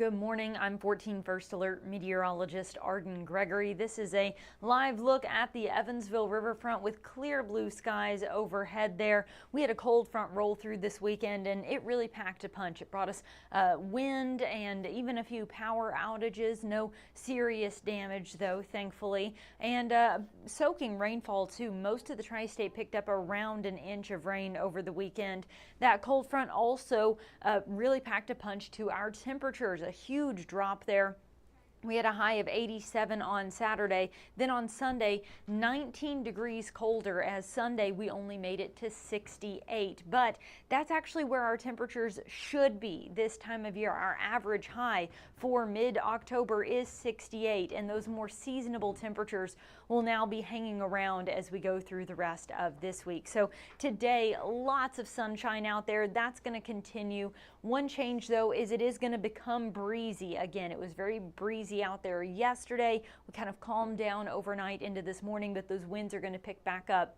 Good morning. I'm 14 First Alert meteorologist Arden Gregory. This is a live look at the Evansville riverfront with clear blue skies overhead there. We had a cold front roll through this weekend and it really packed a punch. It brought us wind and even a few power outages. No serious damage though, thankfully. And soaking rainfall too. Most of the tri-state picked up around an inch of rain over the weekend. That cold front also really packed a punch to our temperatures. A huge drop there. We had a high of 87 on Saturday. Then on Sunday, 19 degrees colder, as Sunday we only made it to 68. But that's actually where our temperatures should be this time of year. Our average high for mid-October is 68, and those more seasonable temperatures will now be hanging around as we go through the rest of this week. So today, lots of sunshine out there. That's going to continue. One change though is it is going to become breezy again. It was very breezy out there yesterday. We kind of calmed down overnight into this morning, but those winds are going to pick back up.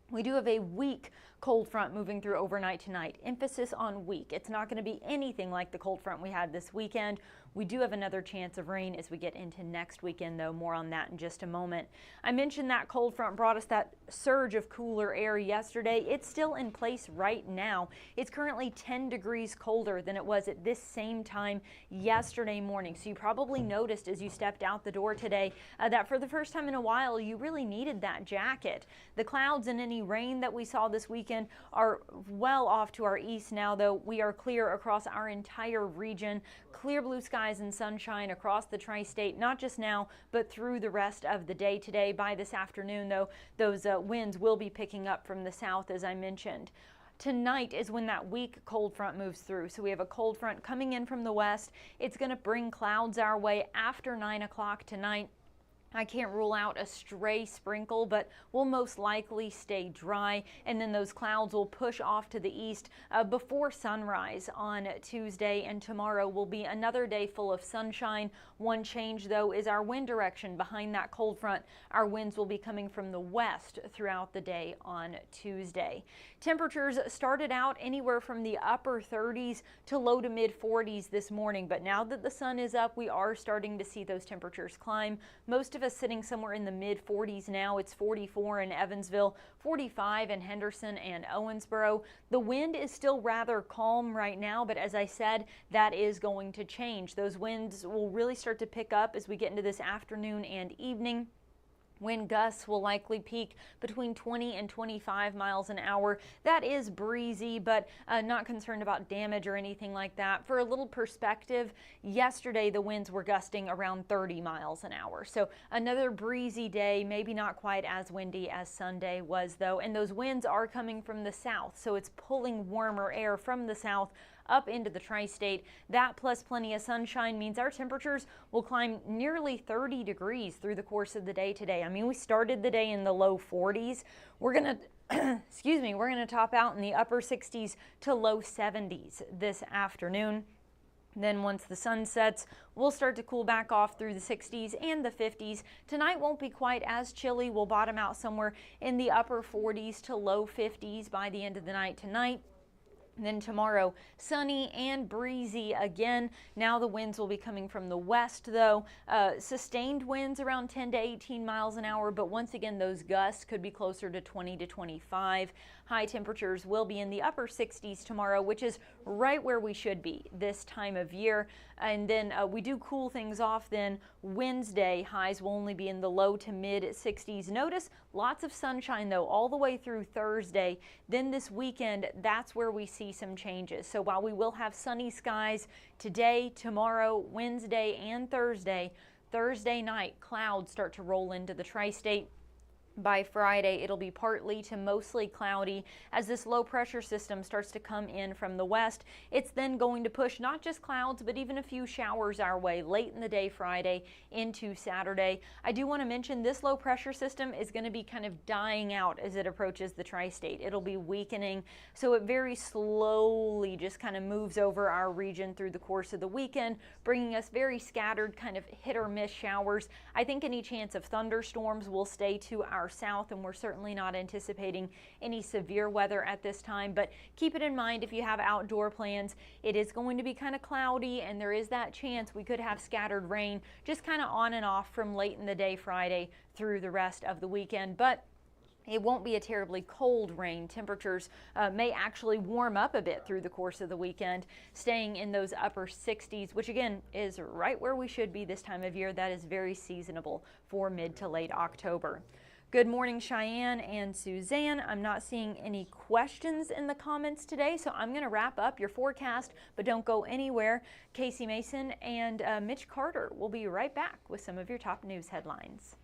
We do have a weak cold front moving through overnight tonight. Emphasis on weak. It's not going to be anything like the cold front we had this weekend. We do have another chance of rain as we get into next weekend, though. More on that in just a moment. I mentioned that cold front brought us that surge of cooler air yesterday. It's still in place right now. It's currently 10 degrees colder than it was at this same time yesterday morning. So you probably noticed as you stepped out the door today that for the first time in a while, you really needed that jacket. The clouds and any rain that we saw this weekend are well off to our east now, though. We are clear across our entire region. Clear blue skies and sunshine across the tri-state, not just now, but through the rest of the day today. By this afternoon, though, those winds will be picking up from the south, as I mentioned. Tonight is when that weak cold front moves through. So we have a cold front coming in from the west. It's going to bring clouds our way after 9 o'clock tonight. I can't rule out a stray sprinkle, but we'll most likely stay dry, and then those clouds will push off to the east before sunrise on Tuesday, and tomorrow will be another day full of sunshine. One change, though, is our wind direction behind that cold front. Our winds will be coming from the west throughout the day on Tuesday. Temperatures started out anywhere from the upper 30s to low to mid 40s this morning, but now that the sun is up, we are starting to see those temperatures climb. Most of us sitting somewhere in the mid 40s now. It's 44 in Evansville, 45 in Henderson and Owensboro. The wind is still rather calm right now, but as I said, that is going to change. Those winds will really start to pick up as we get into this afternoon and evening. Wind gusts will likely peak between 20 and 25 miles an hour. That is breezy, but not concerned about damage or anything like that. For a little perspective, yesterday the winds were gusting around 30 miles an hour. So another breezy day, maybe not quite as windy as Sunday was though. And those winds are coming from the south, so it's pulling warmer air from the south up into the tri-state. That plus plenty of sunshine means our temperatures will climb nearly 30 degrees through the course of the day today. I mean, we started the day in the low 40s. We're going to excuse me, we're going to top out in the upper 60s to low 70s this afternoon. Then once the sun sets, we'll start to cool back off through the 60s and the 50s. Tonight won't be quite as chilly. We'll bottom out somewhere in the upper 40s to low 50s by the end of the night tonight. Then tomorrow, sunny and breezy again. Now the winds will be coming from the west, though. Sustained winds around 10 to 18 miles an hour, but once again, those gusts could be closer to 20 to 25. High temperatures will be in the upper 60s tomorrow, which is right where we should be this time of year. And then we do cool things off then. Wednesday, highs will only be in the low to mid 60s. Notice lots of sunshine, though, all the way through Thursday. Then this weekend, that's where we see some changes. So while we will have sunny skies today, tomorrow, Wednesday, and Thursday, Thursday night, clouds start to roll into the tri-state. By Friday, it'll be partly to mostly cloudy as this low pressure system starts to come in from the west. It's then going to push not just clouds, but even a few showers our way late in the day Friday into Saturday. I do want to mention this low pressure system is going to be kind of dying out as it approaches the tri-state. It'll be weakening, so it very slowly just kind of moves over our region through the course of the weekend, bringing us very scattered kind of hit or miss showers. I think any chance of thunderstorms will stay to our our south, and we're certainly not anticipating any severe weather at this time. But keep it in mind if you have outdoor plans, it is going to be kind of cloudy, and there is that chance we could have scattered rain just kind of on and off from late in the day Friday through the rest of the weekend. But it won't be a terribly cold rain. Temperatures may actually warm up a bit through the course of the weekend, staying in those upper 60s, which again is right where we should be this time of year. That is very seasonable for mid to late October. Good morning, Cheyenne and Suzanne. I'm not seeing any questions in the comments today, so I'm going to wrap up your forecast, but don't go anywhere. Casey Mason and Mitch Carter will be right back with some of your top news headlines.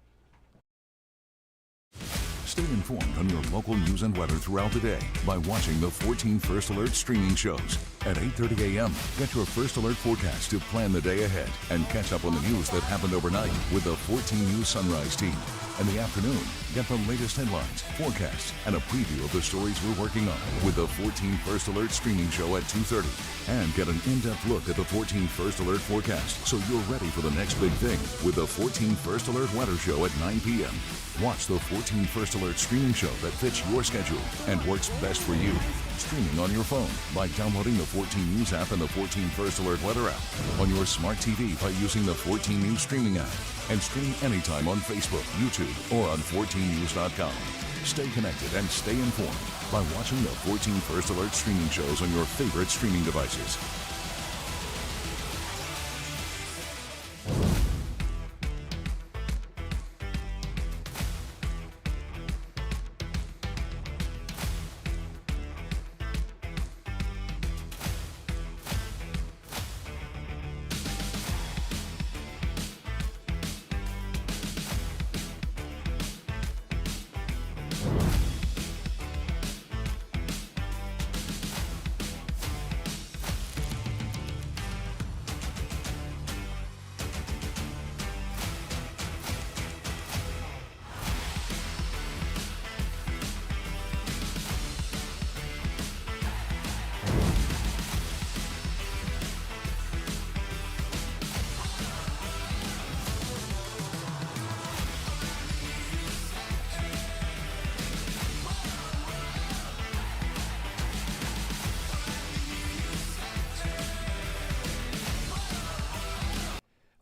Stay informed on your local news and weather throughout the day by watching the 14 First Alert streaming shows. At 8:30 a.m., get your First Alert forecast to plan the day ahead and catch up on the news that happened overnight with the 14 News Sunrise team. In the afternoon, get the latest headlines, forecasts, and a preview of the stories we're working on with the 14 First Alert streaming show at 2:30. And get an in-depth look at the 14 First Alert forecast so you're ready for the next big thing with the 14 First Alert weather show at 9 p.m. Watch the 14 First Alert streaming show that fits your schedule and works best for you. Streaming on your phone by downloading the 14 News app and the 14 First Alert weather app. On your smart TV by using the 14 News streaming app. And stream anytime on Facebook, YouTube, or on 14news.com. Stay connected and stay informed by watching the 14 First Alert streaming shows on your favorite streaming devices.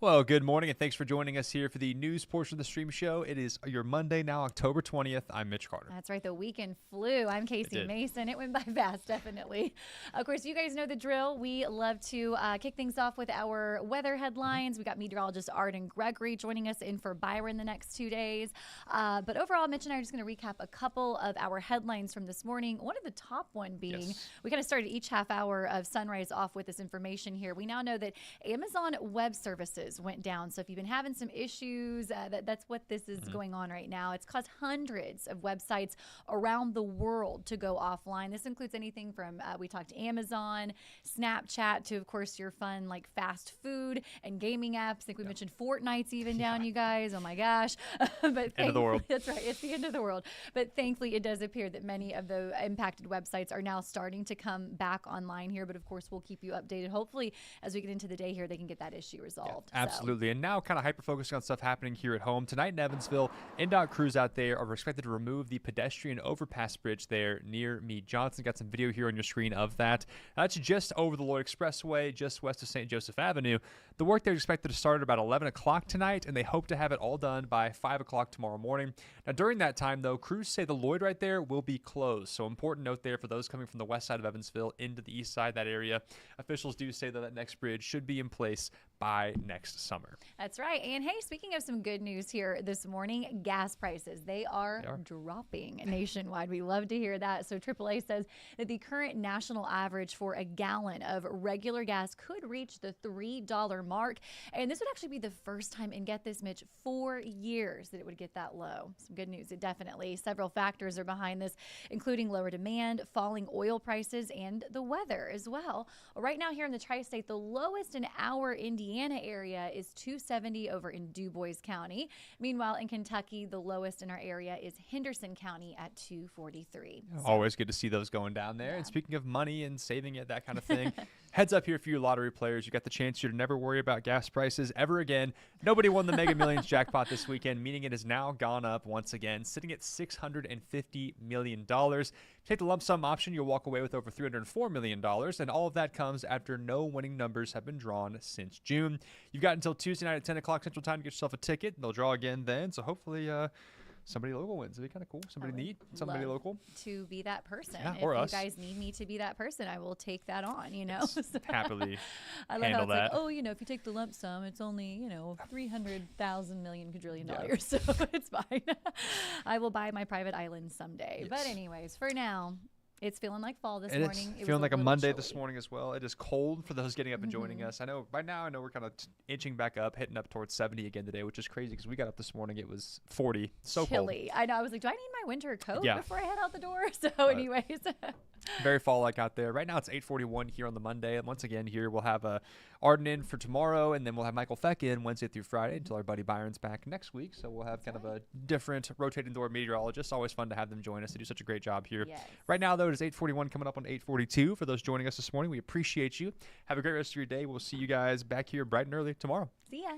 Well, good morning, and thanks for joining us here for the news portion of the stream show. It is your Monday now, October 20th. I'm Mitch Carter. That's right. The weekend flew. I'm Casey Mason. It went by fast, definitely. Of course, you guys know the drill. We love to kick things off with our weather headlines. We got meteorologist Arden Gregory joining us in for Byron the next 2 days. But overall, Mitch and I are just going to recap a couple of our headlines from this morning. One of the top one being, we kind of started each half hour of Sunrise off with this information here. We now know that Amazon Web Services went down. So if you've been having some issues, that's what this is going on right now. It's caused hundreds of websites around the world to go offline. This includes anything from, we talked Amazon, Snapchat, to, of course, your fun like fast food and gaming apps. I think we mentioned Fortnite's even down, you guys. Oh my gosh. But end of the world. That's right. It's the end of the world. But thankfully, it does appear that many of the impacted websites are now starting to come back online here. But of course, we'll keep you updated. Hopefully, as we get into the day here, they can get that issue resolved. Yeah, absolutely. And now kind of hyper-focusing on stuff happening here at home. Tonight in Evansville, NDOT crews out there are expected to remove the pedestrian overpass bridge there near Meade Johnson. Got some video here on your screen of that. That's just over the Lloyd Expressway, just west of St. Joseph Avenue. The work there is expected to start at about 11 o'clock tonight, and they hope to have it all done by 5 o'clock tomorrow morning. Now, during that time, though, crews say the Lloyd right there will be closed. So important note there for those coming from the west side of Evansville into the east side, that area. Officials do say that next bridge should be in place by next summer. That's right. And hey, speaking of some good news here this morning, gas prices, they are dropping nationwide. We love to hear that. So AAA says that the current national average for a gallon of regular gas could reach the $3 mark. And this would actually be the first time in, get this, Mitch, 4 years that it would get that low. Some good news. It definitely. Several factors are behind this, including lower demand, falling oil prices, and the weather as well. Right now here in the tri-state, the lowest in our Indiana area is 270 over in Du Bois County. Meanwhile, in Kentucky, the lowest in our area is Henderson County at 243. Always good to see those going down there. Yeah. And speaking of money and saving it, that kind of thing, Heads up here for you lottery players. You got the chance here to never worry about gas prices ever again. Nobody won the Mega Millions jackpot this weekend, meaning it has now gone up once again, sitting at $650 million. If you take the lump sum option, you'll walk away with over $304 million, and all of that comes after no winning numbers have been drawn since June. You've got until Tuesday night at 10 o'clock Central Time to get yourself a ticket. They'll draw again then, so hopefully somebody local wins. It'd be kind of cool. Somebody neat, somebody local. To be that person. Yeah, if or us. you guys need me to be that person, I will take that on, you know. So, Happily I love handle how it's that. like, oh, you know, if you take the lump sum, it's only, you know, 300,000 million quadrillion dollars. So it's fine. I will buy my private island someday. Yes. But anyways, for now, it's feeling like fall this And morning. it's It was feeling like a little Monday chilly. this morning as well. It is cold for those getting up and joining us. I know by now we're kind of inching back up, hitting up towards 70 again today, which is crazy because we got up this morning. It was 40. So chilly. I know. I was like, do I need my winter coat Yeah. before I head out the door? So anyways. cold. Very fall-like out there. Right now it's 8:41 here on the Monday. And once again here we'll have Arden in for tomorrow, and then we'll have Michael Feck in Wednesday through Friday until our buddy Byron's back next week. So we'll have kind of a different rotating door meteorologist. Always fun to have them join us. They do such a great job here. Yes. Right now, though, it is 8:41 coming up on 8:42. For those joining us this morning, we appreciate you. Have a great rest of your day. We'll see you guys back here bright and early tomorrow. See ya.